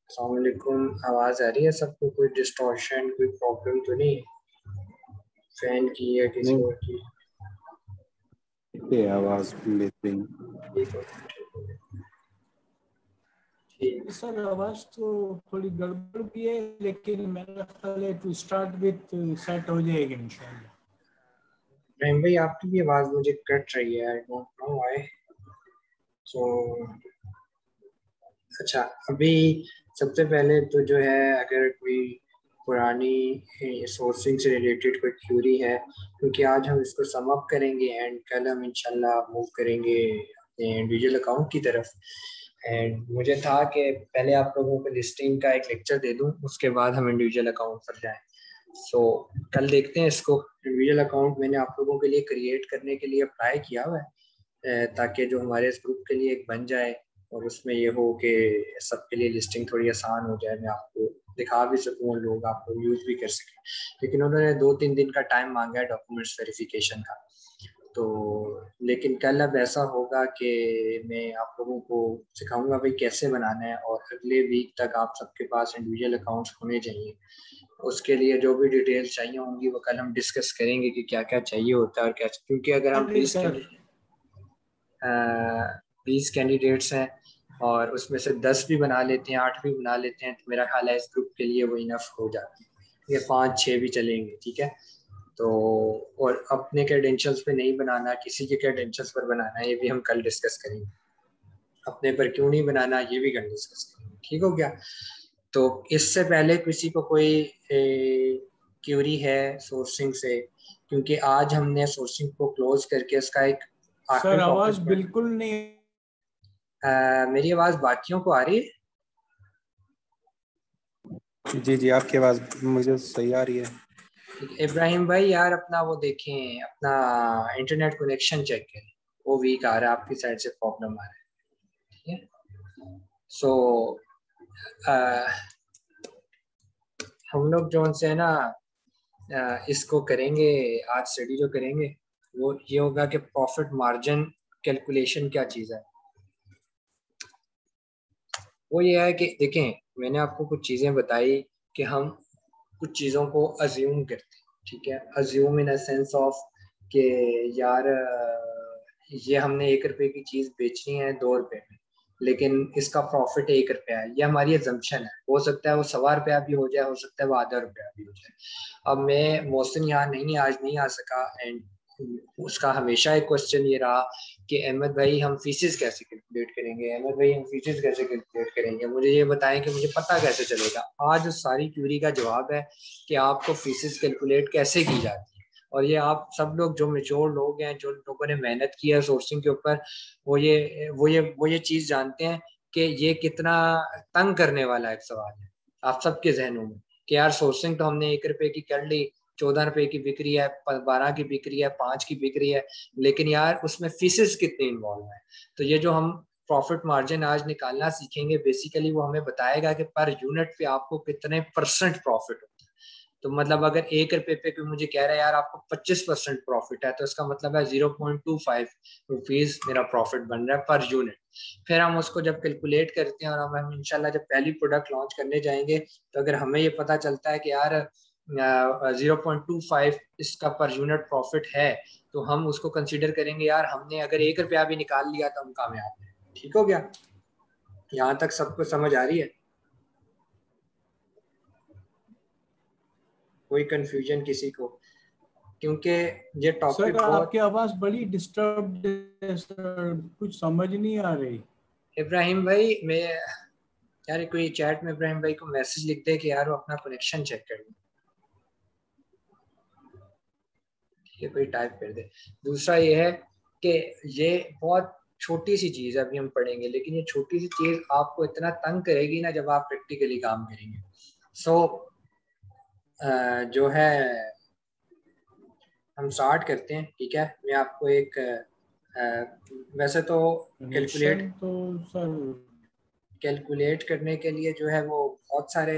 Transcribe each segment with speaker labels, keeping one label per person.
Speaker 1: अस्सलाम वालेकुम। आवाज़ आ रही है सबको? कोई डिस्टॉर्शन, कोई प्रॉब्लम तो नहीं? फैन की या किसी
Speaker 2: नहीं,
Speaker 1: और की?
Speaker 2: ये आवाज बेहतरीन।
Speaker 1: ठीक हो गया, ठीक हो गया। ठीक।
Speaker 3: सर आवाज तो थोड़ी गड़बड़ भी है, लेकिन मेरा ख्याल है टू स्टार्ट विथ सेट हो जाएगी इंशाल्लाह।
Speaker 1: रहीम भाई, आपकी भी आवाज़ मुझे कट रही है। I don't know why. So अच्छा, अभी सबसे पहले तो जो है, अगर कोई पुरानी सोर्सिंग से रिलेटेड कोई क्यूरी है, क्योंकि आज हम इसको सम अप करेंगे एंड कल हम इंशाल्लाह मूव करेंगे अपने इंडिविजुअल अकाउंट की तरफ। एंड मुझे था कि पहले आप लोगों को लिस्टिंग का एक लेक्चर दे दूं, उसके बाद हम इंडिविजुअल अकाउंट पर जाएं। सो कल देखते हैं इसको। इंडिविजुअल अकाउंट मैंने आप लोगों के लिए क्रिएट करने के लिए अप्लाई किया हुआ है, ताकि जो हमारे इस ग्रुप के लिए एक बन जाए और उसमें ये हो कि सबके लिए लिस्टिंग थोड़ी आसान हो जाए, मैं आपको दिखा भी सकूँ और लोग आपको यूज़ भी कर सकें। लेकिन उन्होंने 2-3 दिन का टाइम मांगा है डॉक्यूमेंट्स वेरिफिकेशन का। तो लेकिन कल अब ऐसा होगा कि मैं आप लोगों को सिखाऊंगा भाई कैसे बनाना है, और अगले वीक तक आप सबके पास इंडिविजुअल अकाउंट्स होने चाहिए। उसके लिए जो भी डिटेल्स चाहिए होंगी वो कल हम डिस्कस करेंगे कि क्या क्या चाहिए होता है और क्या, क्योंकि अगर हम
Speaker 3: सॉरी सर।
Speaker 1: 20 कैंडिडेट्स हैं और उसमें से 10 भी बना लेते हैं, 8 भी बना लेते हैं, तो मेरा ख्याल है इस ग्रुप के लिए वो इनफ हो जाती है। ये 5-6 भी चलेंगे, ठीक है। तो और अपने क्रेडेंशियल्स पे नहीं बनाना, किसी के क्रेडेंशियल्स पर बनाना, ये भी हम कल डिस्कस करेंगे। अपने पर क्यों नहीं बनाना, ये भी कल डिस्कस करेंगे, ठीक हो गया। तो इससे पहले किसी को कोई क्यूरी है सोर्सिंग से? क्योंकि आज हमने सोर्सिंग को क्लोज करके इसका एक
Speaker 3: सर
Speaker 1: आखिरी
Speaker 3: आवाज
Speaker 1: टॉपिक
Speaker 3: बिल्कुल नहीं।
Speaker 1: मेरी आवाज़ बाकियों को आ रही है?
Speaker 2: जी जी, आपकी आवाज मुझे सही आ रही है।
Speaker 1: ठीक है। इब्राहिम भाई यार, अपना वो देखें, अपना इंटरनेट कनेक्शन चेक करें, वो वीक आ रहा है, आपकी साइड से प्रॉब्लम आ रहा है, ठीक है। सो हम लोग जो उनसे है ना, इसको करेंगे। आज स्टडी जो करेंगे वो ये होगा कि प्रॉफिट मार्जिन कैलकुलेशन क्या चीज़ है। वो ये है कि देखें, मैंने आपको कुछ चीज़ें बताई कि हम कुछ चीज़ों को अज्यूम करते हैं, ठीक है। Assume in a sense of कि यार ये हमने 1 रुपए की चीज़ बेचनी है 2 रुपए में, लेकिन इसका प्रॉफिट 1 रुपया है। ये हमारी एजम्पशन है। हो सकता है वो 1.25 रुपया भी हो जाए, हो सकता है वो आधा रुपया भी हो जाए। अब मैं मोहसिन यहाँ नहीं, आज नहीं आ सका, एंड उसका हमेशा एक क्वेश्चन ये रहा कि अहमद भाई हम फीसेस कैसे कैलकुलेट करेंगे, अहमद भाई हम फीसेस कैसे कैलकुलेट करेंगे, मुझे ये बताएं कि मुझे पता कैसे चलेगा। आज उस सारी क्यूरी का जवाब है कि आपको फीसेस कैलकुलेट कैसे की जाती है। और ये आप सब लोग जो मेच्योर लोग हैं, जो लोगों ने मेहनत की है सोर्सिंग के ऊपर, वो ये चीज़ जानते हैं कि ये कितना तंग करने वाला एक सवाल है आप सबके जहनों में, कि यार सोर्सिंग तो हमने 1 रुपए की कर ली, 14 रुपए की बिक रही है, 12 की बिक रही है, 5 की बिक रही है, लेकिन यार उसमें फीसेस कितने इन्वॉल्व है। तो ये जो हम प्रॉफिट मार्जिन आज निकालना सीखेंगे, बेसिकली वो हमें बताएगा कि पर यूनिट पे आपको कितने परसेंट प्रॉफिट होता है। तो मतलब अगर 1 रुपए पे कोई मुझे कह रहा है यार आपको 25% प्रॉफिट है, तो इसका मतलब है 0.25 रुपीज मेरा प्रॉफिट बन रहा है पर यूनिट। फिर हम उसको जब कैलकुलेट करते हैं और हम इंशाल्लाह जब पहली प्रोडक्ट लॉन्च करने जाएंगे, तो अगर हमें ये पता चलता है कि यार 0.25 इसका पर यूनिट प्रॉफिट है, तो हम उसको कंसीडर करेंगे यार हमने अगर 1 रुपया भी निकाल लिया तो हम कामयाब हैं। ठीक हो गया? यहाँ तक सबको समझ आ रही है? कोई कंफ्यूजन किसी को? क्योंकि ये
Speaker 3: सर
Speaker 1: टॉपिक बहुत।
Speaker 3: आपकी आवाज बड़ी डिस्टर्ब है सर, कुछ समझ नहीं आ रही।
Speaker 1: इब्राहिम भाई, मैं यार कोई चैट में इब्राहिम भाई को मैसेज लिख दे कि यार वो अपना कनेक्शन चेक कर ले, ठीक है, कोई टाइप कर दे। दूसरा ये है कि ये बहुत छोटी सी चीज़ है, अभी हम पढ़ेंगे, लेकिन ये छोटी सी चीज़ आपको इतना तंग करेगी ना जब आप प्रैक्टिकली काम करेंगे। सो जो है हम स्टार्ट करते हैं, ठीक है। मैं आपको एक वैसे तो कैलकुलेट
Speaker 3: कनेक्शन तो सर
Speaker 1: कैलकुलेट करने के लिए जो है वो बहुत सारे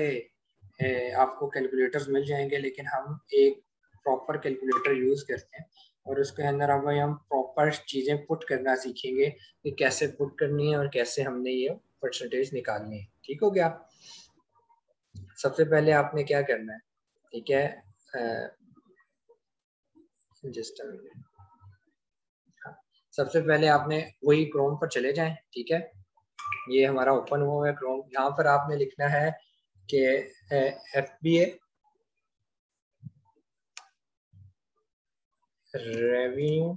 Speaker 1: आपको कैलकुलेटर्स मिल जाएंगे, लेकिन हम एक प्रॉपर कैलकुलेटर यूज़ करते हैं और उसके अंदर अब हम प्रॉपर चीज़ें पुट करना सीखेंगे कि कैसे पुट करनी है और कैसे हमने ये परसेंटेज निकालनी है। ठीक हो गया? सबसे पहले आपने क्या करना है, ठीक है, जस्ट सबसे पहले आपने वही क्रोम पर चले जाएं, ठीक है, ये हमारा ओपन हुआ है क्रोम। यहाँ पर आपने लिखना है कि FBA रेवेन्यू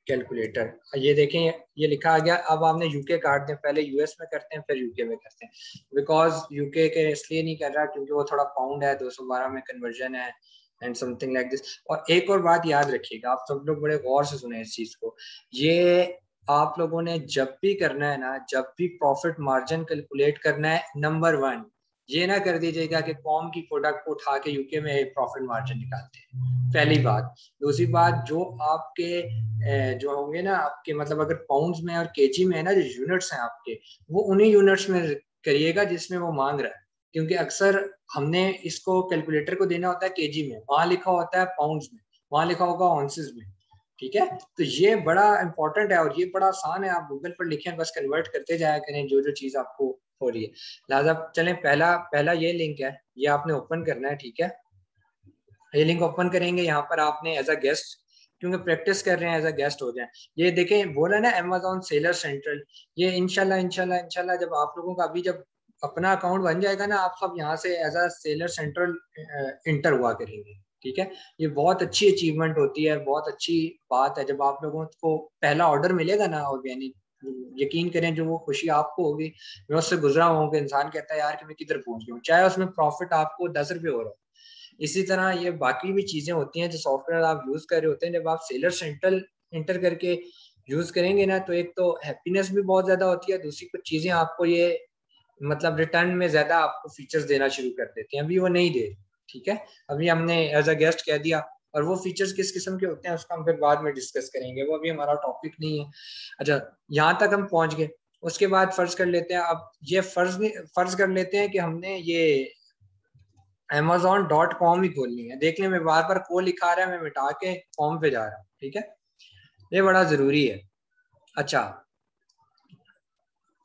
Speaker 1: कैलकुलेटर, ये देखें ये लिखा आ गया। अब आपने यूके काट दें, पहले यूएस में करते हैं फिर यूके में करते हैं, बिकॉज यूके के इसलिए नहीं कर रहा क्योंकि वो थोड़ा पाउंड है, 212 में कन्वर्जन है एंड समथिंग लाइक दिस। और एक और बात याद रखिएगा, आप सब लोग बड़े गौर से सुने इस चीज को, ये आप लोगों ने जब भी करना है ना, जब भी प्रॉफिट मार्जिन कैलकुलेट करना है, नंबर 1 ये ना कर दीजिएगा कि कॉम की प्रोडक्ट को उठा के यूके में प्रॉफिट मार्जिन निकालते हैं, पहली बात। दूसरी बात, जो आपके जो होंगे ना आपके, मतलब अगर पाउंड्स में और केजी में है ना, जो यूनिट्स हैं आपके, वो उन्हीं यूनिट्स में करिएगा जिसमें वो मांग रहा है, क्योंकि अक्सर हमने इसको कैलकुलेटर को देना होता है केजी में, वहां लिखा होता है पाउंड्स में, वहां लिखा होगा ऑन्सेस में, ठीक है। तो ये बड़ा इंपॉर्टेंट है और ये बड़ा आसान है, आप गूगल पर लिखें, बस कन्वर्ट करते जाया करें जो जो चीज आपको हो रही है। लिहाजा चलें, पहला पहला ये लिंक है, ये आपने ओपन करना है, ठीक है। ये लिंक ओपन करेंगे, यहाँ पर आपने एज अ गेस्ट, क्योंकि प्रैक्टिस कर रहे हैं, एज अ गेस्ट हो जाए। ये देखें बोला ना अमेजोन सेलर सेंट्रल, ये इंशाल्लाह इंशाल्लाह इंशाल्लाह जब आप लोगों का अभी जब अपना अकाउंट बन जाएगा ना, आप सब यहाँ से as a seller central enter हुआ करेंगे, ठीक है। ये बहुत अच्छी अचीवमेंट होती है, बहुत अच्छी बात है जब आप लोगों को पहला ऑर्डर मिलेगा ना ऑर्गेनिक, यकीन करें जो वो खुशी आपको होगी, मैं उससे गुजरा हूँ कि इंसान कहता है यार कि मैं किधर पहुंच गया हूँ, चाहे उसमें प्रॉफिट आपको 10 रुपये हो रहा हो। इसी तरह ये बाकी भी चीजें होती हैं जो सॉफ्टवेयर आप यूज कर रहे होते हैं, जब आप सेलर सेंट्रल इंटर करके यूज करेंगे ना, तो एक तो हैप्पीनेस भी बहुत ज्यादा होती है, दूसरी कुछ चीजें आपको ये मतलब रिटर्न में ज्यादा आपको फीचर्स देना शुरू कर देते हैं, अभी वो नहीं दे, ठीक है। अभी हमने एज अ गेस्ट कह दिया, और वो फीचर्स किस किस्म के होते हैं उसका हम फिर बाद में डिस्कस करेंगे, वो अभी हमारा टॉपिक नहीं है। अच्छा, यहाँ तक हम पहुंच गए, उसके बाद फर्ज कर लेते हैं, अब ये फर्ज कर लेते हैं कि हमने ये Amazon.com ही खोलनी है। देख लें मैं बार बार को लिखा रहा है, मैं मिटा के कॉम पे जा रहा हूँ, ठीक है, ये बड़ा जरूरी है। अच्छा,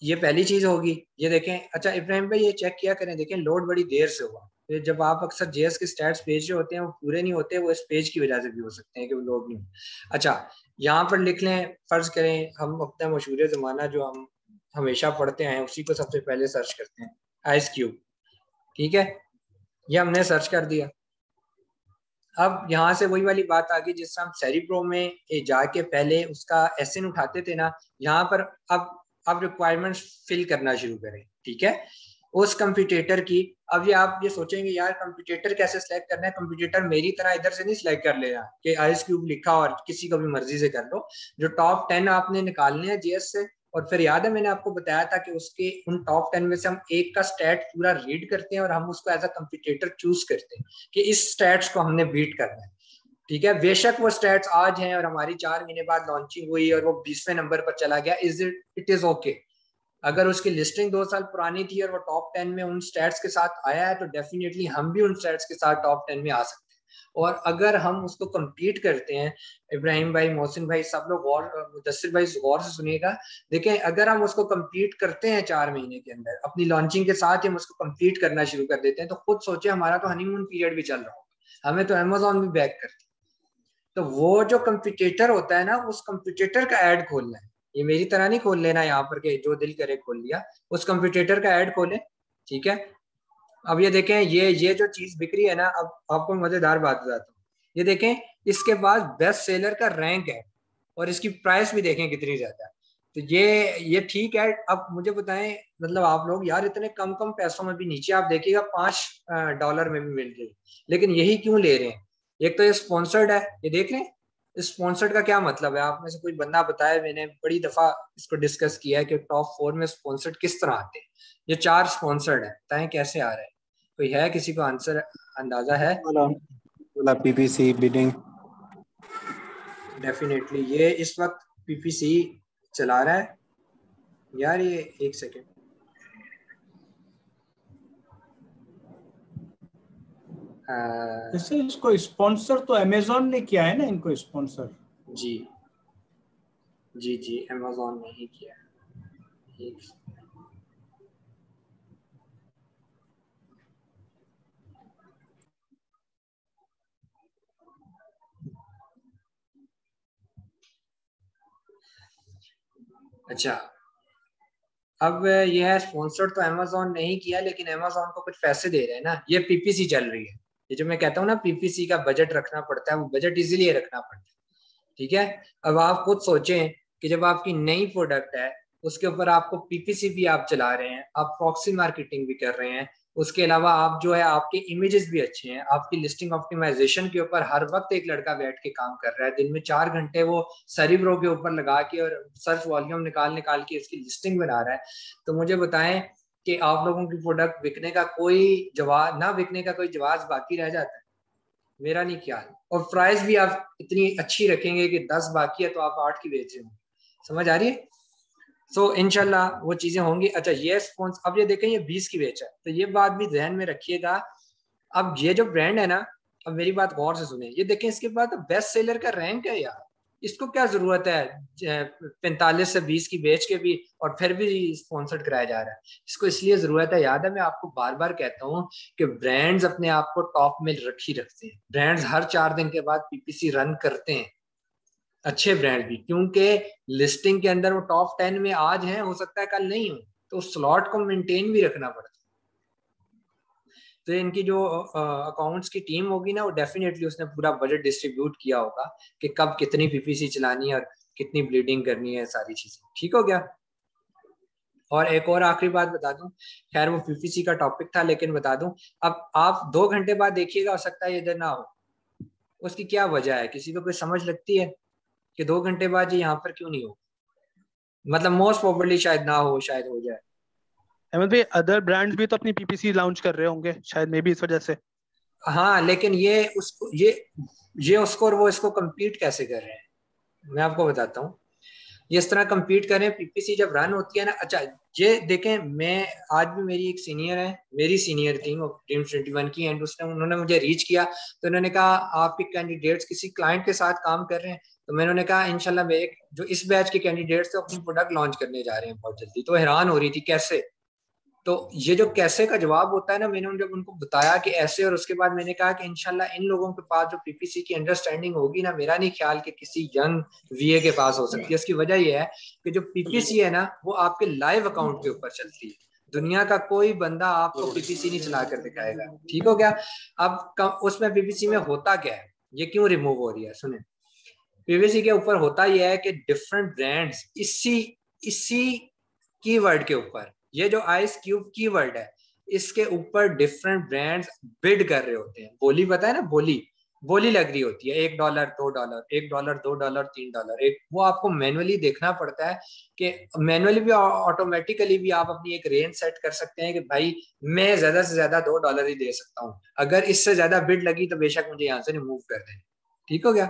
Speaker 1: ये पहली चीज होगी, ये देखें। अच्छा इब्राहिम भाई ये चेक किया करें, देखें लोड बड़ी देर से हुआ, तो जब आप अक्सर जेएस के स्टैट्स पेज जो होते हैं वो पूरे नहीं होते, वो इस पेज की वजह से भी हो सकते हैं कि वो लोड नहीं हो। अच्छा, यहाँ पर लिख लें, फर्ज करें हम अपना मशहूर जमाना जो हम हमेशा पढ़ते हैं उसी को सबसे पहले सर्च करते हैं, आइस क्यूब, ठीक है, ये हमने सर्च कर दिया। अब यहाँ से वही वाली बात आ गई जिससे हम सेरिप्रो में जाके पहले उसका एसएन उठाते थे ना, यहाँ पर अब रिक्वायरमेंट्स फिल करना शुरू करें, ठीक है, उस कंप्यूटेटर की। अब ये आप ये सोचेंगे यार कंप्यूटेटर कैसे सिलेक्ट करना है, कंप्यूटेटर मेरी तरह इधर से नहीं सिलेक्ट कर लेना कि आइस क्यूब लिखा और किसी को भी मर्जी से कर लो, जो टॉप 10 आपने निकालने हैं जीएस से, और फिर याद है मैंने आपको बताया था कि उसके उन टॉप 10 में से हम एक का स्टैट पूरा रीड करते हैं और हम उसको एज अ कंप्यूटेटर चूज करते हैं कि इस स्टैट्स को हमने बीट करना है, ठीक है। बेशक वो स्टैट्स आज हैं और हमारी 4 महीने बाद लॉन्चिंग हुई और वो 20वें नंबर पर चला गया, इट इज ओके। अगर उसकी लिस्टिंग 2 साल पुरानी थी और वो टॉप 10 में उन स्टैट्स के साथ आया है, तो डेफिनेटली हम भी उन स्टैट्स के साथ टॉप 10 में आ सकते हैं। और अगर हम उसको compete करते हैं, इब्राहिम भाई, मोहसिन भाई, सब लोग और मुदस्सिर भाई गौर से सुनिएगा, देखें अगर हम उसको compete करते हैं 4 महीने के अंदर अपनी लॉन्चिंग के साथ ही हम उसको compete करना शुरू कर देते हैं, तो खुद सोचे हमारा तो हनीमून पीरियड भी चल रहा होगा, हमें तो अमेजोन भी बैक करती है। तो वो जो कंप्यूटेटर होता है ना, उस कंप्यूटेटर का ऐड खोलना है, ये मेरी तरह नहीं खोल लेना यहाँ पर के जो दिल करे खोल लिया, उस कंप्यूटेटर का ऐड खोले, ठीक है। अब ये देखें, ये जो चीज बिक रही है ना, अब आपको मजेदार बात बताता हूँ, ये देखें इसके पास बेस्ट सेलर का रैंक है और इसकी प्राइस भी देखें कितनी ज्यादा है। तो ये ठीक है। अब मुझे बताएं, मतलब आप लोग यार इतने कम कम पैसों में भी, नीचे आप देखिएगा $5 में भी मिल रही, लेकिन यही क्यों ले रहे हैं? एक तो ये स्पॉन्सर्ड है, ये देख लें, स्पॉन्सर्ड का क्या मतलब है, आप में से कोई बंदा बताया, मैंने बड़ी दफा इसको डिस्कस किया है कि टॉप 4 में स्पॉन्सर्ड किस तरह आते हैं। ये 4 स्पॉन्सर्ड है, बताएं कैसे आ रहा है? कोई है किसी को आंसर अंदाजा है?
Speaker 2: वाला पीपीसी बिडिंग।
Speaker 1: डेफिनेटली ये इस वक्त पीपीसी चला रहा है यार, ये एक सेकेंड,
Speaker 3: जैसे इसको स्पॉन्सर तो अमेजोन ने किया है ना, इनको स्पॉन्सर।
Speaker 1: जी जी जी, अमेजोन ने ही किया है। एक अच्छा, अब ये है स्पॉन्सर्ड तो अमेजोन नहीं किया, लेकिन अमेजोन को कुछ पैसे दे रहे हैं ना, ये पीपीसी चल रही है। ये जो मैं कहता हूँ ना पीपीसी का बजट रखना पड़ता है, वो बजट इसीलिए रखना पड़ता है। ठीक है, अब आप खुद सोचें कि जब आपकी नई प्रोडक्ट है, उसके ऊपर आपको पीपीसी भी आप चला रहे हैं, आप प्रॉक्सी मार्केटिंग भी कर रहे हैं, उसके अलावा आप जो है आपके इमेजेस भी अच्छे हैं, आपकी लिस्टिंग ऑप्टिमाइजेशन के ऊपर हर वक्त एक लड़का बैठ के काम कर रहा है, दिन में 4 घंटे वो सरीब्रो के ऊपर लगा के और सर्च वॉल्यूम निकाल निकाल के इसकी लिस्टिंग बना रहा है। तो मुझे बताएं कि आप लोगों की प्रोडक्ट बिकने का कोई जवाब ना, बिकने का कोई जवाब बाकी रह जाता है? मेरा नहीं ख्याल। और प्राइस भी आप इतनी अच्छी रखेंगे कि 10 बाकी है तो आप 8 की बेच रहे हो। समझ आ रही है? सो इनशाला वो चीजें होंगी। अच्छा, ये स्पॉन्स अब ये देखें, ये 20 की बेच है, तो ये बात भी ध्यान में रखिएगा। अब ये जो ब्रांड है ना, अब मेरी बात गौर से सुने, ये देखें इसके बाद बेस्ट सेलर का रैंक है यार। इसको क्या जरूरत है 45 से 20 की बेच के भी और फिर भी स्पॉन्सर्ड कराया जा रहा है? इसको इसलिए जरूरत है, याद है मैं आपको बार बार कहता हूँ कि ब्रांड्स अपने आप को टॉप में रखते हैं। ब्रांड्स हर 4 दिन के बाद पीपीसी रन करते हैं, अच्छे ब्रांड भी, क्योंकि लिस्टिंग के अंदर वो टॉप 10 में आज हैं, हो सकता है कल नहीं हो, तो उस स्लॉट को मेंटेन भी रखना पड़ता है। तो इनकी जो अकाउंट्स की टीम होगी ना, वो डेफिनेटली उसने पूरा बजट डिस्ट्रीब्यूट किया होगा कि कब कितनी पीपीसी चलानी है और कितनी ब्लीडिंग करनी है, सारी चीजें। ठीक हो गया? और एक और आखिरी बात बता दूं, खैर वो पीपीसी का टॉपिक था लेकिन बता दूं, अब आप 2 घंटे बाद देखिएगा, हो सकता है ये इधर ना हो। उसकी क्या वजह है, किसी को कोई समझ लगती है कि 2 घंटे बाद ये यहाँ पर क्यों नहीं हो? मतलब मोस्ट प्रोबेबली शायद ना हो, शायद हो जाए।
Speaker 4: अहमद भाई, अदर ब्रांड्स भी तो अपनी पीपीसी लॉन्च कर रहे होंगे शायद, मे भी इस वजह से।
Speaker 1: हाँ, लेकिन ये उसको और वो इसको compete कैसे कर रहे हैं, मैं आपको बताता हूँ। ये इस तरह compete कर रहे हैं, पीपीसी जब रन होती है ना। अच्छा, ये देखें, मैं आज भी, मेरी एक सीनियर है, मेरी सीनियर थी वो टीम 21 की, एंड उन्होंने मुझे रीच किया, तो उन्होंने कहा आपके कैंडिडेट्स किसी क्लाइंट के साथ काम कर रहे हैं? तो मैंने उन्हें कहा इंशाल्लाह मैं जो इस बैच के कैंडिडेट्स थे अपनी प्रोडक्ट लॉन्च करने जा रहे हैं बहुत जल्दी। तो हैरान हो रही थी कैसे। तो ये जो कैसे का जवाब होता है ना, मैंने जब उनको बताया कि ऐसे, और उसके बाद मैंने कहा कि इंशाल्लाह इन लोगों के पास जो पीपीसी की अंडरस्टैंडिंग होगी ना, मेरा नहीं ख्याल कि किसी यंग वीए के पास हो सकती है। इसकी वजह यह है कि जो पीपीसी है ना, वो आपके लाइव अकाउंट के ऊपर चलती है। दुनिया का कोई बंदा आपको पीपीसी नहीं चला कर दिखाएगा। ठीक हो गया? अब उसमें पीपीसी में होता क्या है, ये क्यों रिमूव हो रही है, सुने। पीपीसी के ऊपर होता यह है कि डिफरेंट ब्रांड्स इसी इसी कीवर्ड के ऊपर, ये जो आइस क्यूब कीवर्ड है, इसके ऊपर डिफरेंट ब्रांड्स बिड कर रहे होते हैं। बोली पता है ना, बोली बोली लग रही होती है, $1 $2, $1 $2 $3, एक वो आपको मैनुअली देखना पड़ता है कि मैनुअली भी, ऑटोमेटिकली भी आप अपनी एक रेंज सेट कर सकते हैं कि भाई मैं ज्यादा से ज्यादा $2 ही दे सकता हूँ, अगर इससे ज्यादा बिड लगी तो बेशक मुझे यहाँ से रिमूव कर दें। ठीक हो गया?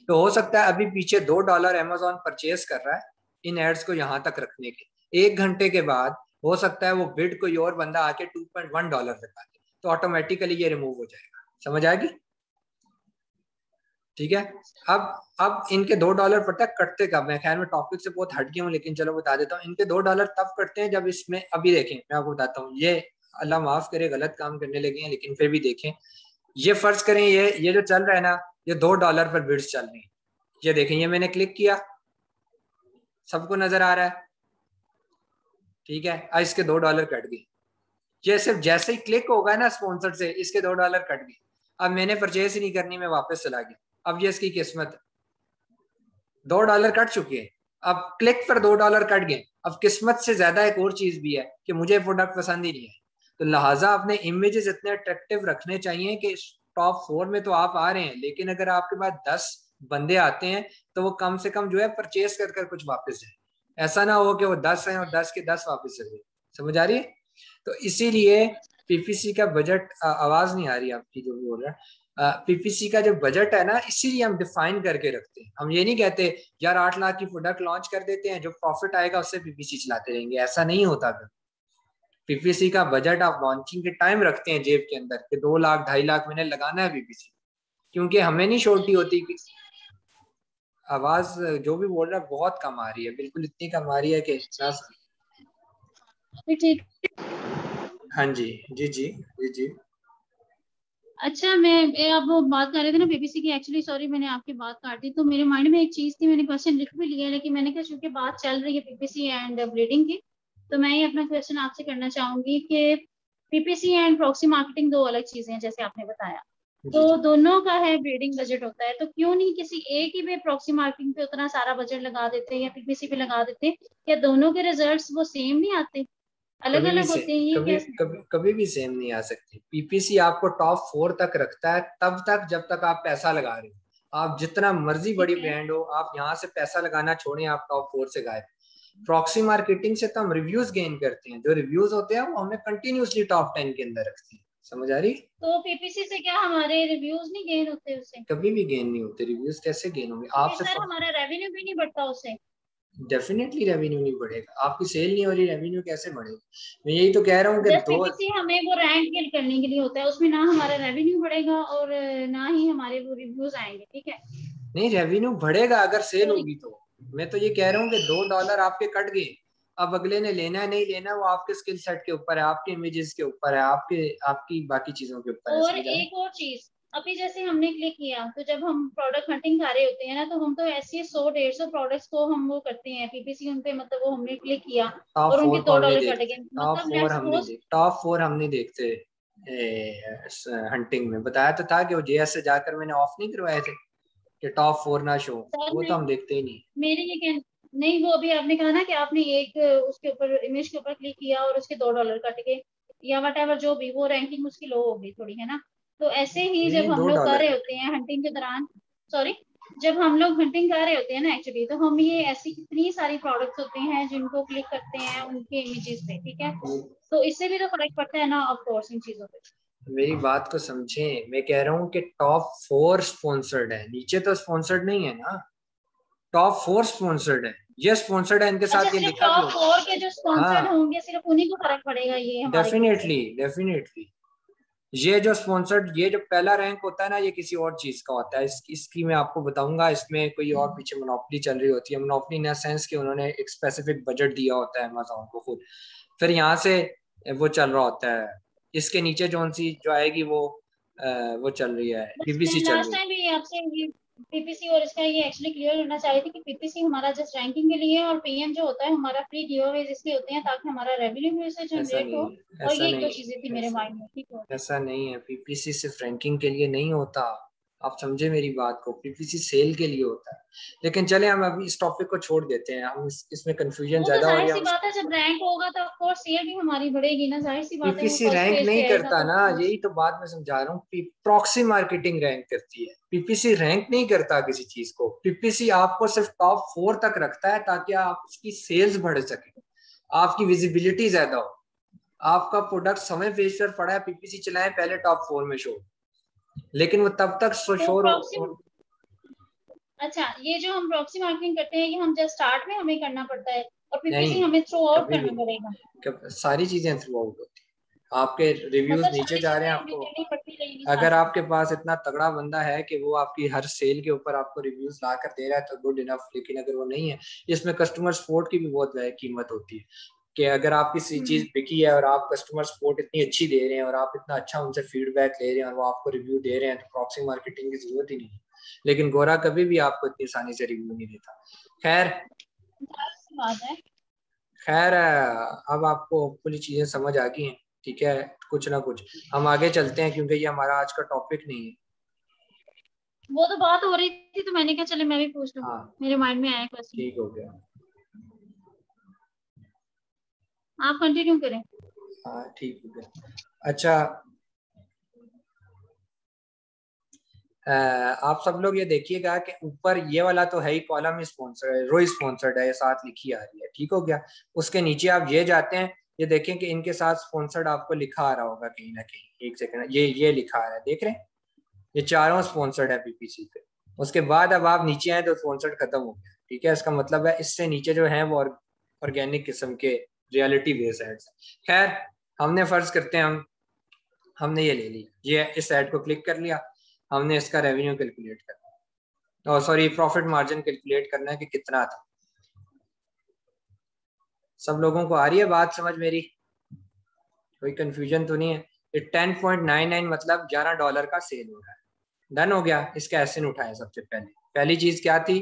Speaker 1: तो हो सकता है अभी पीछे $2 अमेजोन परचेज कर रहा है इन एड्स को यहाँ तक रखने के, 1 घंटे के बाद हो सकता है वो बिड कोई और बंदा आके $2.1 लगा दे, तो ऑटोमेटिकली ये रिमूव हो जाएगा। समझ आएगी? ठीक है। अब इनके $2 पता है कटते कब? मैं खैर में टॉपिक से बहुत हट गया हूँ, लेकिन चलो बता देता हूँ। इनके $2 तब कटते हैं जब इसमें, अभी देखें मैं आपको बताता हूँ, ये अल्लाह माफ करे गलत काम करने लगे हैं, लेकिन फिर भी देखें, ये फर्ज करें ये जो चल रहा है ना, ये $2 पर बिड्स चल रही है। ये देखें, ये मैंने क्लिक किया, सबको नजर आ रहा है। ठीक है, अब इसके $2 कट गए। ये सिर्फ जैसे ही क्लिक होगा ना स्पॉन्सर से, इसके $2 कट गए। अब मैंने परचेज ही नहीं करनी, मैं वापस चला गया। अब ये इसकी किस्मत, $2 कट चुके हैं। अब क्लिक पर $2 कट गए। अब किस्मत से ज्यादा एक और चीज भी है कि मुझे प्रोडक्ट पसंद ही नहीं है, तो लिहाजा अपने इमेजेस इतने अट्रैक्टिव रखने चाहिए कि टॉप 4 में तो आप आ रहे हैं, लेकिन अगर आपके पास 10 बंदे आते हैं तो वो कम से कम जो है परचेज कर कर कुछ वापस जाए। ऐसा ना हो कि वो 10 हैं और 10 के 10 वापस चले। समझ आ रही है? तो इसीलिए पीपीसी का बजट, आवाज नहीं आ रही आपकी जो भी बोल रहा है, पीपीसी का जो बजट है ना, इसीलिए हम डिफाइन करके रखते हैं। हम ये नहीं कहते यार 8 लाख की प्रोडक्ट लॉन्च कर देते हैं, जो प्रॉफिट आएगा उससे पीपीसी चलाते रहेंगे, ऐसा नहीं होता। फिर पीपीसी का बजट आप लॉन्चिंग के टाइम रखते हैं जेब के अंदर कि 2 लाख 2.5 लाख मैंने लगाना है पीपीसी, क्योंकि हमें नहीं छोटी होती कि आवाज जो भी बोल रहा है बहुत कम आ रही है, बिल्कुल इतनी कम आ रही है कि
Speaker 5: ठीक।
Speaker 1: हाँ जी, जी जी जी जी।
Speaker 5: अच्छा मैं आप वो बात कर रहे थे ना पीपीसी की, एक्चुअली सॉरी मैंने आपकी बात काट दी। तो मेरे माइंड में एक चीज थी, मैंने क्वेश्चन लिख भी लिया, लेकिन मैंने कहा चूंकि बात चल रही है पीपीसी एंड ब्लीडिंग की, तो मैं ये अपना क्वेश्चन आपसे करना चाहूंगी कि पीपीसी एंड प्रॉक्सी मार्केटिंग दो अलग चीजें हैं जैसे आपने बताया,
Speaker 1: जी
Speaker 5: तो
Speaker 1: जी।
Speaker 5: दोनों का है ब्रीडिंग बजट होता है, तो क्यों नहीं किसी एक ही पे प्रॉक्सी मार्केटिंग पे उतना सारा बजट लगा देते या पीपीसी पे लगा देते? क्या दोनों के रिजल्ट्स वो सेम नहीं आते, अलग
Speaker 1: कभी भी
Speaker 5: अलग
Speaker 1: से
Speaker 5: होते हैं, ये
Speaker 1: कभी
Speaker 5: कैसे?
Speaker 1: कभी कभी भी सेम नहीं आ सकती। पीपीसी आपको टॉप 4 तक रखता है तब तक जब तक आप पैसा लगा रहे हो। आप जितना मर्जी बड़ी
Speaker 5: ठीक है।
Speaker 1: ब्रांड हो, आप यहाँ से पैसा लगाना छोड़ें, आप टॉप 4 से गायब। प्रॉक्सी मार्केटिंग से तो हम रिव्यूज गेन करते हैं, जो रिव्यूज होते हैं वो हमें कंटिन्यूसली टॉप 10 के अंदर रखते हैं। समझ आ रही?
Speaker 5: तो पीपीसी से क्या हमारे रिव्यूज नहीं गेन होते उससे?
Speaker 1: कभी भी गेन नहीं होते। रिव्यूज कैसे गेन होंगे?
Speaker 5: तो
Speaker 1: आप
Speaker 5: फिर
Speaker 1: सिर्फ
Speaker 5: सर हमारा रेवेन्यू भी नहीं बढ़ता उससे?
Speaker 1: डेफिनेटली रेवेन्यू नहीं बढ़ेगा। आपकी सेल नहीं हो रही, रेवेन्यू कैसे बढ़ेगा? मैं यही तो कह रहा हूँ कि
Speaker 5: जस्ट
Speaker 1: दो
Speaker 5: पीपीसी हमें वो रैंक गेन करने के लिए होता है, उसमें ना हमारा रेवेन्यू बढ़ेगा और ना ही हमारे वो रिव्यूज आएंगे, ठीक है?
Speaker 1: नहीं, रेवेन्यू बढ़ेगा अगर सेल
Speaker 5: तो
Speaker 1: होगी तो। मैं तो ये कह रहा हूँ कि $2 आपके कट गए, अब अगले ने लेना है नहीं लेना वो आपके स्किल सेट के ऊपर है, आपके इमेजेस के ऊपर है, आपके आपकी बाकी चीजों के ऊपर है।
Speaker 5: और
Speaker 1: समझ आए?
Speaker 5: एक और चीज, अभी जैसे हमने क्लिक किया, तो जब हम प्रोडक्ट हंटिंग कर रहे होते हैं ना, तो हम तो ऐसे 100-150 प्रोडक्ट्स को हम वो करते हैं पीपीसी उन पे, मतलब वो हमने क्लिक किया
Speaker 1: टॉप
Speaker 5: और उनके
Speaker 1: 4 को
Speaker 5: दो
Speaker 1: हम नहीं
Speaker 5: डॉलर कट
Speaker 1: देखते।
Speaker 5: गए, मतलब लेट्स सपोज।
Speaker 1: टॉप 4 हम नहीं देखते। हंटिंग में बताया तो था कि वो जेएस से जाकर मैंने ऑफ नहीं करवाए थे कि टॉप 4 ना शो।
Speaker 5: सर
Speaker 1: वो तो
Speaker 5: मैं,
Speaker 1: हम देखते ही नहीं।
Speaker 5: मेरे ये कह नहीं, वो अभी आपने कहा ना कि आपने एक उसके ऊपर इमेज के ऊपर क्लिक किया और उसके 2 डॉलर कट गए या वट एवर, जो भी वो रैंकिंग उसकी लो हो गई थोड़ी, है ना? तो ऐसे ही
Speaker 1: नहीं,
Speaker 5: जब हम
Speaker 1: दो
Speaker 5: लोग कर
Speaker 1: डॉलर
Speaker 5: रहे
Speaker 1: कट
Speaker 5: होते हैं हंटिंग के दौरान, सॉरी, जब हम लोग हंटिंग कर रहे होते हैं ना एक्चुअली, तो हम ये ऐसी कितनी सारी प्रोडक्ट्स होते हैं जिनको क्लिक करते हैं उनके इमेजेस पे, ठीक है?
Speaker 1: गए।
Speaker 5: तो इससे भी तो फर्क पड़ता है ना, ऑफ कोर्स, इन चीजों पे।
Speaker 1: मेरी बात को समझें। मैं कह रहा हूँ कि टॉप 4 स्पॉन्सर्ड है, नीचे तो स्पॉन्सर्ड नहीं है ना। टॉप 4 स्पॉन्सर्ड है, ये स्पॉन्सर्ड है, इनके
Speaker 5: अच्छा,
Speaker 1: साथ ये
Speaker 5: सिर्फ
Speaker 1: लिखा भी
Speaker 5: टॉप
Speaker 1: होगा।
Speaker 5: 4 के जो स्पॉन्सर्ड
Speaker 1: हाँ,
Speaker 5: होंगे सिर्फ उन्हीं को फर्क पड़ेगा ये हमारे केस से?
Speaker 1: Definitely definitely. ये जो स्पॉन्सर्ड, ये जो पहला रैंक होता है ना, ये किसी और चीज का होता है। इसकी मैं आपको बताऊंगा। इसमें कोई और पीछे मोनोपोली चल रही होती है। मोनोपोली इन सेंस कि उन्होंने एक स्पेसिफिक बजट दिया होता है अमेजोन को खुद, फिर यहाँ से वो चल रहा होता है। इसके नीचे जो सी जो आएगी वो चल रही है,
Speaker 5: बस मैं
Speaker 1: पीपीसी चल
Speaker 5: लास्ट
Speaker 1: रही है।
Speaker 5: टाइम भी आपसे ये पीपीसी और इसका ये एक्चुअली क्लियर करना चाह रही थी कि पीपीसी हमारा जस्ट रैंकिंग के लिए है और पीएम जो होता है हमारा फ्री गिवअवेज इसलिए होते हैं ताकि हमारा रेवेन्यू भी इससे
Speaker 1: ऐसा
Speaker 5: जनरेट हो।
Speaker 1: नहीं है,
Speaker 5: और
Speaker 1: ऐसा
Speaker 5: ये एक दो
Speaker 1: नहीं
Speaker 5: चीजें थी
Speaker 1: है,
Speaker 5: मेरे माइंड में, ठीक है?
Speaker 1: ऐसा नहीं है। पीपीसी सिर्फ रैंकिंग के लिए नहीं होता। आप समझे मेरी बात को? पीपीसी सेल के लिए होता है। लेकिन चले, हम अभी इस टॉपिक को छोड़ देते हैं। हम इसमें कंफ्यूजन
Speaker 5: वो तो
Speaker 1: ज्यादा हो
Speaker 5: जाहिर
Speaker 1: रही है।
Speaker 5: सी
Speaker 1: हम
Speaker 5: बात है, जब रैंक होगा तो ऑफ कोर्स सेल भी हमारी बढ़ेगी ना, जाहिर सी बात है, वो
Speaker 1: पीपीसी
Speaker 5: फर्स्ट
Speaker 1: रैंक
Speaker 5: पेज
Speaker 1: नहीं
Speaker 5: पे आएगा
Speaker 1: करता
Speaker 5: तो ऑफ
Speaker 1: ना,
Speaker 5: कोर्स।
Speaker 1: यही तो बात मैं समझा रहा हूँ। प्रॉक्सी मार्केटिंग रैंक करती है, पीपीसी रैंक नहीं करता किसी चीज को। पीपीसी आपको सिर्फ टॉप 4 तक रखता है ताकि आप उसकी सेल्स बढ़ सके, आपकी विजिबिलिटी ज्यादा हो। आपका प्रोडक्ट समय पेज पर पड़ा है, पीपीसी चलाएं, पहले टॉप 4 में शो। लेकिन वो तब तक
Speaker 5: तो
Speaker 1: शोर
Speaker 5: प्रॉक्सी, अच्छा ये जो हम प्रॉक्सी मार्केटिंग करते हैं ये हम जस्ट स्टार्ट में हमें करना पड़ता है और पीपीसी
Speaker 1: नहीं,
Speaker 5: हमें थ्रू आउट
Speaker 1: कभी भी
Speaker 5: करना
Speaker 1: नहीं।
Speaker 5: पड़ेगा?
Speaker 1: सारी चीजें थ्रू आउट होती हैं। आपके रिव्यूज
Speaker 5: मतलब
Speaker 1: नीचे
Speaker 5: सारी
Speaker 1: जा रहे हैं
Speaker 5: चीजें भी
Speaker 1: आपको।
Speaker 5: करनी पड़ती रहेगी
Speaker 1: अगर
Speaker 5: साथ साथ?
Speaker 1: आपके पास इतना तगड़ा बंदा है कि वो आपकी हर सेल के ऊपर आपको रिव्यूज ला कर दे रहा है तो गुड इनफ। लेकिन अगर वो नहीं है, इसमें कस्टमर सपोर्ट की भी बहुत ज्यादा कीमत होती है कि अगर आपकी चीज बिकी है और आप कस्टमर सपोर्ट इतनी अच्छी दे रहे हैं और आप इतना अच्छा उनसे फीडबैक ले रहे हैं और वो आपको रिव्यू दे रहे हैं, तो प्रॉक्सी मार्केटिंग की जरूरत ही नहीं है। लेकिन गोरा कभी भी आपको इतनी आसानी से रिव्यू नहीं देता। खैर
Speaker 5: बात है।
Speaker 1: खैर अब आपको पूरी चीजें समझ आ गई हैं, ठीक है? कुछ ना कुछ हम आगे चलते हैं क्योंकि ये हमारा आज का टॉपिक नहीं है।
Speaker 5: वो तो बात हो रही थी तो मैंने कहा चले मैं भी पूछ लूं,
Speaker 1: हाँ,
Speaker 5: मेरे माइंड में आया क्वेश्चन।
Speaker 1: ठीक हो गया।
Speaker 5: आप कंटिन्यू करें।
Speaker 1: हाँ, ठीक हो गया। अच्छा, आप सब लोग ये देखिएगा कि ऊपर ये वाला तो है ही कॉलम स्पॉन्सर है, रो स्पॉन्सर्ड है, ये साथ लिखी आ रही है, ठीक हो गया? उसके नीचे आप ये जाते हैं, ये देखें कि इनके साथ स्पॉन्सर्ड आपको लिखा आ रहा होगा कहीं ना कहीं। एक सेकंड, ये लिखा आ रहा है, देख रहे हैं? ये चारों स्पॉन्सर्ड है पीपीसी पे। उसके बाद अब आप नीचे आए तो स्पॉन्सर्ड खत्म हो गया, ठीक है? इसका मतलब है इससे नीचे जो है वो ऑर्गेनिक किस्म के रियलिटी बेस्ड एड्स। खैर, हमने फर्ज करते हैं हमने ये ले ली, ये इस एड को क्लिक कर लिया, हमने इसका रेवेन्यू कैलकुलेट करना, और सॉरी प्रॉफिट मार्जिन कैलकुलेट करना है कि कितना था। सब लोगों को आ रही है बात समझ मेरी? कोई कंफ्यूजन तो नहीं है? 10.99 मतलब $11 का सेल हो रहा है। डन हो गया। इसका एसएन उठाया सबसे पहले। पहली चीज क्या थी,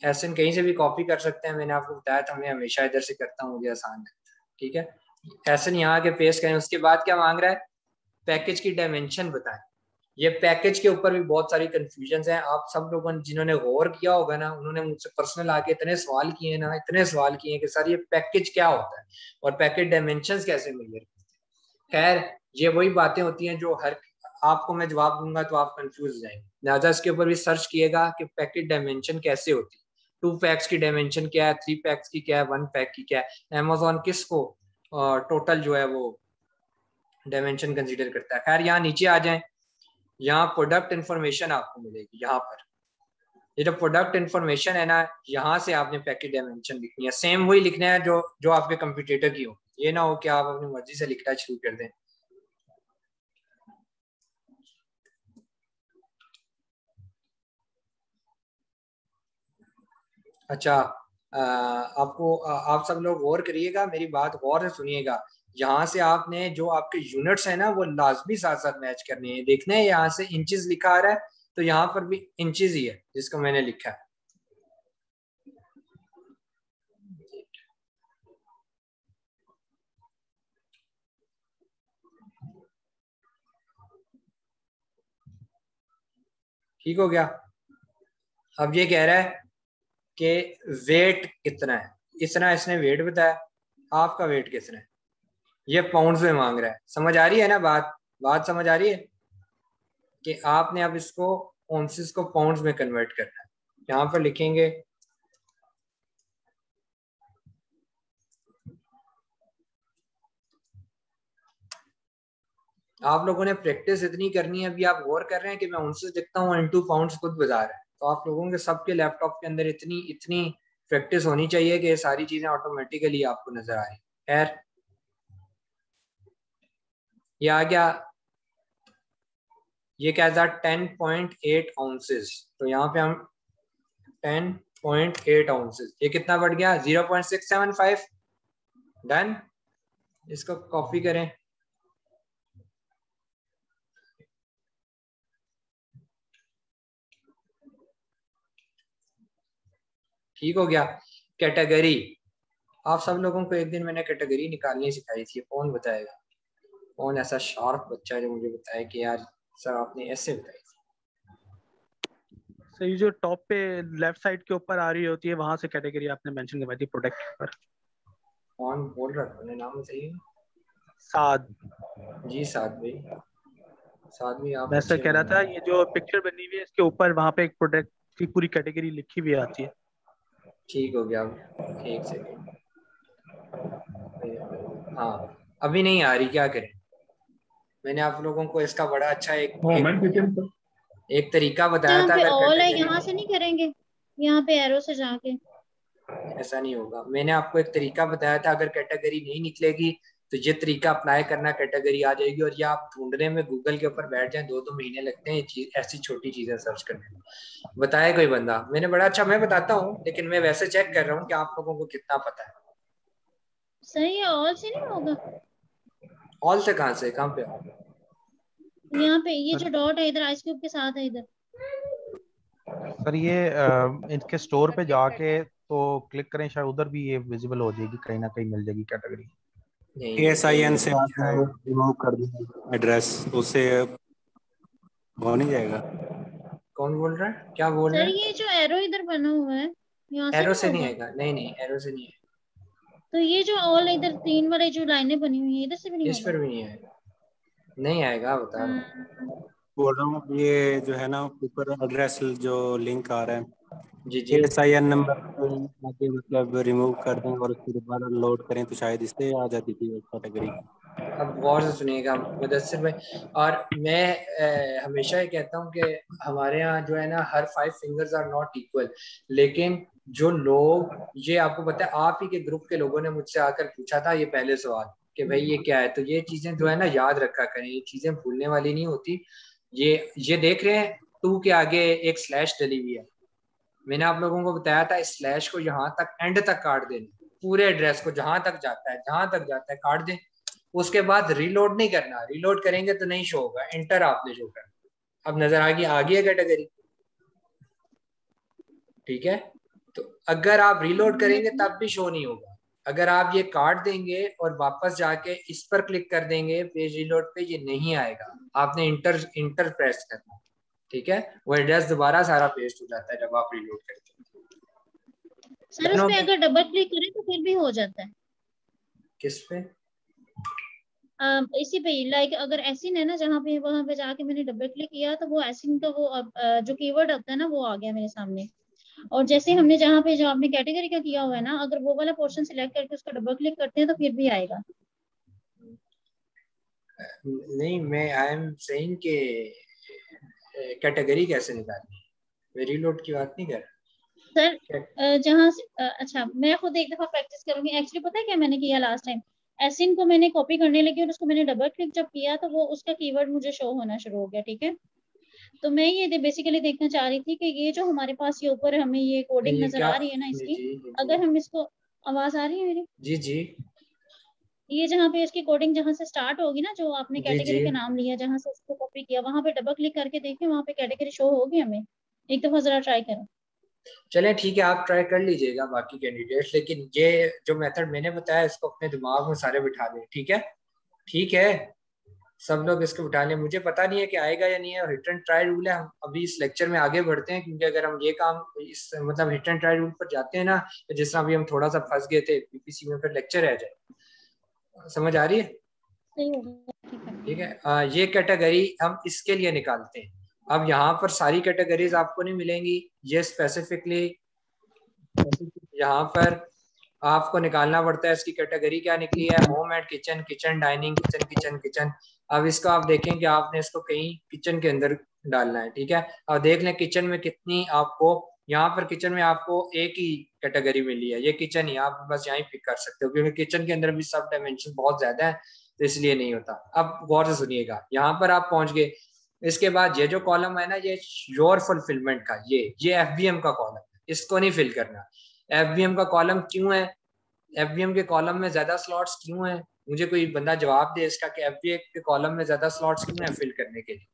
Speaker 1: एसएन कहीं से भी कॉपी कर सकते हैं, मैंने आपको बताया था, मैं हमेशा इधर से करता हूँ, मुझे आसान लगता है। ठीक है, एसएन यहाँ आके पेस्ट करें। उसके बाद क्या मांग रहा है, पैकेज की डायमेंशन बताएं। ये पैकेज के ऊपर भी बहुत सारी कंफ्यूजन हैं। आप सब लोगों ने जिन्होंने गौर किया होगा ना, उन्होंने मुझसे पर्सनल आके इतने सवाल किए ना, इतने सवाल किए कि सर ये पैकेज क्या होता है और पैकेज डायमेंशंस कैसे मेजर करते हैं। खैर ये वही बातें होती हैं जो हर आपको मैं जवाब दूंगा तो आप कंफ्यूज हो जाएंगे। लिहाजा इसके ऊपर भी सर्च किएगा कि पैकेज डायमेंशन कैसे होती है, 2 पैक्स की डायमेंशन क्या है, 3 पैक्स की क्या है, 1 पैक की क्या है, अमेजोन किसको टोटल जो है वो डायमेंशन कंसीडर करता है। खैर यहाँ नीचे आ जाएं, यहाँ प्रोडक्ट इंफॉर्मेशन आपको मिलेगी। यहाँ पर ये जो प्रोडक्ट इंफॉर्मेशन है ना, यहाँ से आपने पैकेज डायमेंशन लिखनी है। सेम वही लिखना है जो जो आपके कंप्यूटर की हो। ये ना हो कि आप अपनी मर्जी से लिखना शुरू कर दें। अच्छा, आप सब लोग गौर करिएगा, मेरी बात गौर से सुनिएगा। यहाँ से आपने जो आपके यूनिट्स है ना वो लाजमी साथ साथ मैच करने हैं। देखने हैं यहाँ से इंचेस लिखा आ रहा है, तो यहाँ पर भी इंचेस ही है जिसको मैंने लिखा है। ठीक हो गया। अब ये कह रहा है कि वेट कितना है, इतना इसने वेट बताया। आपका वेट कितना है, ये पाउंड्स में मांग रहा है। समझ आ रही है ना बात समझ आ रही है कि आपने अब इसको ऑन्सिस को पाउंड्स में कन्वर्ट करना है। यहाँ पर लिखेंगे आप लोगों ने प्रैक्टिस इतनी करनी है। अभी आप गौर कर रहे हैं कि मैं ऑन्सिस लिखता हूँ इनटू पाउंड्स खुद बता रहा है, तो आप लोगों के सबके लैपटॉप के अंदर इतनी इतनी प्रैक्टिस होनी चाहिए कि ये सारी चीजें ऑटोमेटिकली आपको नजर आए। खैर ये आ गया, ये क्या था 10.8 आउंसेस। तो यहाँ पे हम 10.8 आउंसेस, ये कितना बढ़ गया 0.675। डन, इसको कॉपी करें। ठीक हो गया। कैटेगरी, आप सब लोगों को एक दिन मैंने कैटेगरी निकालनी सिखाई थी। कौन बताएगा, कौन ऐसा शार्प बच्चा जो मुझे बताए कि यार सर आपने ऐसे बताई थी।
Speaker 4: सही, जो टॉप पे लेफ्ट साइड के ऊपर आ रही होती है वहां से कैटेगरी आपने मेंशन करवाई थी प्रोडक्ट के ऊपर।
Speaker 1: कौन बोल रहा था, नाम बताइए।
Speaker 4: साद।
Speaker 1: जी साद भाई, साद भाई आप
Speaker 4: मैं सर
Speaker 1: अच्छे
Speaker 4: कह रहा था
Speaker 1: हैं।
Speaker 4: ये जो पिक्चर बनी हुई है इसके ऊपर वहां पे एक प्रोडक्ट की पूरी कैटेगरी लिखी हुई आती है।
Speaker 1: ठीक हो गया, एक सेकेंड। हाँ अभी नहीं आ रही, क्या करें। मैंने आप लोगों को इसका बड़ा अच्छा एक तरीका बताया
Speaker 5: यहाँ
Speaker 1: था।
Speaker 5: पे
Speaker 1: अगर
Speaker 5: ऑल है,
Speaker 1: कैटेगरी
Speaker 5: यहाँ से नहीं करेंगे, यहाँ पे एरो से जाके।
Speaker 1: ऐसा नहीं होगा, मैंने आपको एक तरीका बताया था। अगर कैटेगरी नहीं निकलेगी तो ये तरीका अप्लाई करना, कैटेगरी आ जाएगी। और ये आप ढूंढने में गूगल के ऊपर बैठ जाएं, 2-2 महीने लगते हैं ये चीज, ऐसी छोटी चीजें सर्च करने में। बताए कोई बंदा, मैंने बड़ा अच्छा, मैं बताता हूँ लेकिन मैं वैसे चेक कर रहा हूँ कि आप लोगों को कितना पता है।
Speaker 5: सही है, ऑल से नहीं होगा।
Speaker 1: ऑल से कहाँ से, कहाँ पे?
Speaker 5: यहाँ पे ये जो डॉट है इधर आइस क्यूब के साथ है इधर।
Speaker 6: सर ये इनके स्टोर पे जाके तो क्लिक करें, शायद उधर भी ये विजिबल हो जाएगी, कहीं ना कहीं मिल जाएगी कैटेगरी।
Speaker 2: ASIN से आप रिमूव कर दें एड्रेस, उससे हो नहीं जाएगा।
Speaker 1: कौन बोल रहा है, क्या बोल रहा
Speaker 5: सर
Speaker 1: है?
Speaker 5: ये जो एरो इधर बना हुआ है यहाँ से
Speaker 1: एरो
Speaker 5: नहीं
Speaker 1: से नहीं
Speaker 5: होगा।
Speaker 1: आएगा, नहीं नहीं एरो से नहीं है।
Speaker 5: तो ये जो ऑल इधर 3 वाले जो लाइनें बनी हुई है इधर से भी नहीं
Speaker 1: इस पर
Speaker 5: होगा।
Speaker 1: भी नहीं आएगा, नहीं आएगा, बता रहा हूँ।
Speaker 2: बोल रहा हूँ ये जो है ना ऊपर एड्रेस जो लिंक आ रहा है,
Speaker 1: जी जी।
Speaker 2: ASIN नंबर आगे मतलब रिमूव कर दें और उसको दोबारा लोड करें तो शायद इससे आ जाती थी कैटेगरी।
Speaker 1: अब गौर से सुनिएगा मुदस्सिर भाई, और मैं हमेशा ये कहता हूँ कि हमारे यहाँ जो है ना हर 5 फिंगर्स आर नॉट इक्वल। लेकिन जो लोग, ये आपको पता है, आप ही के ग्रुप के लोगों ने मुझसे आकर पूछा था ये पहले सवाल कि भाई ये क्या है। तो ये चीजें जो है ना याद रखा करें, ये चीजें भूलने वाली नहीं होती। ये देख रहे हैं 2 के आगे एक स्लैश डली हुई है। मैंने आप लोगों को बताया था इस स्लैश को यहाँ तक एंड तक काट देना, पूरे एड्रेस को जहां तक जाता है काट दें। उसके बाद रीलोड नहीं करना, रीलोड करेंगे तो नहीं शो होगा, एंटर आपने शो करना। अब नजर आ गई है कैटेगरी, ठीक है। तो अगर आप रीलोड करेंगे तब भी शो नहीं होगा। अगर आप ये काट देंगे और वापस जाके इस पर क्लिक कर देंगे पेज रीलोड पे, ये नहीं आएगा, आपने इंटर प्रेस करना, ठीक है। वो एड्रेस दोबारा सारा पेस्ट हो जाता है जब आप रीलोड करते हैं।
Speaker 5: सर उस पे अगर डबल क्लिक करें तो फिर भी हो जाता है।
Speaker 1: किस पे?
Speaker 5: इसी पे, लाइक अगर एसिन है ना, जहाँ पे वहां पे जाके मैंने डबल क्लिक किया तो वो एसिन का वो जो कीवर्ड होता है ना वो आ गया मेरे सामने। और जैसे हमने जहाँ पे जो आपने कैटेगरी का किया हुआ है ना, अगर वो वाला पोर्शन सिलेक्ट करके उसका डबल क्लिक करते हैं तो फिर भी आएगा।
Speaker 1: नहीं, मैं आई एम सेइंग कि कैटेगरी कैसे निकालनी है, मैं रीलोड की बात नहीं कर रहा
Speaker 5: सर जहाँ से अच्छा, मैं खुद एक दफा प्रैक्टिस करूंगी। एक्चुअली पता है क्या मैंने किया लास्ट टाइम, एसिन को मैंने कॉपी करने लगी और उसको मैंने डबल क्लिक जब किया तो वो उसका कीवर्ड मुझे शो होना शुरू हो गया, ठीक है। तो मैं ये बेसिकली देखना चाह रही थी कि ये जो हमारे पास ये ऊपर हमें ये कोडिंग
Speaker 1: ये
Speaker 5: नजर
Speaker 1: क्या?
Speaker 5: आ रही है ना इसकी,
Speaker 1: जी
Speaker 5: अगर हम इसको, आवाज आ रही है मेरी?
Speaker 1: जी जी
Speaker 5: ये जहाँ पे इसकी कोडिंग जहाँ से स्टार्ट होगी ना, जो आपने
Speaker 1: जी जी।
Speaker 5: कैटेगरी का नाम लिया जहाँ से उसको कॉपी किया, वहां पे डबल क्लिक करके देखें, वहां पे कैटेगरी शो होगी हमें। एक दफा जरा ट्राई करें।
Speaker 1: चलें ठीक है, आप ट्राई कर लीजिएगा बाकी कैंडिडेट्स, लेकिन ये जो मेथड मैंने बताया इसको अपने दिमाग में सारे बिठा लें, ठीक है। ठीक है, सब लोग इसको बिठा लें। मुझे पता नहीं है कि आएगा या नहीं है, हिट एंड ट्राई रूल है। हम अभी इस लेक्चर में आगे बढ़ते हैं, क्योंकि अगर हम ये काम इस मतलब हिट एंड ट्राई रूल पर जाते हैं ना, तो जिस तरह अभी हम थोड़ा सा फंस गए थे पीपीसी में, फिर लेक्चर रह जाए। समझ आ रही है?
Speaker 5: सही हो गया, ठीक है।
Speaker 1: ठीक है, ये कैटेगरी हम इसके लिए निकालते हैं। अब यहाँ पर सारी कैटेगरीज आपको नहीं मिलेंगी, ये स्पेसिफिकली यहाँ पर आपको निकालना पड़ता है। इसकी कैटेगरी क्या निकली है? Home and kitchen, kitchen dining, kitchen kitchen kitchen. अब इसको आप देखें कि आपने इसको कहीं किचन के अंदर डालना है, ठीक है। अब देख लें किचन में कितनी आपको, यहाँ पर किचन में आपको एक ही कैटेगरी मिली है, ये किचन ही, आप बस यहाँ पिक कर सकते हो, क्योंकि किचन के अंदर भी सब डायमेंशन बहुत ज्यादा है, तो इसलिए नहीं होता। अब गौर से सुनिएगा, यहाँ पर आप पहुंच गए। इसके बाद ये जो कॉलम है ना, ये योर फुलफिलमेंट का, ये एफबीएम का कॉलम है, इसको नहीं फिल करना। एफबीएम का कॉलम क्यों है? एफबीएम के कॉलम में ज्यादा स्लॉट्स क्यों है? मुझे कोई बंदा जवाब दे इसका कि एफबीएम के कॉलम में ज्यादा स्लॉट्स क्यों है फिल करने के लिए?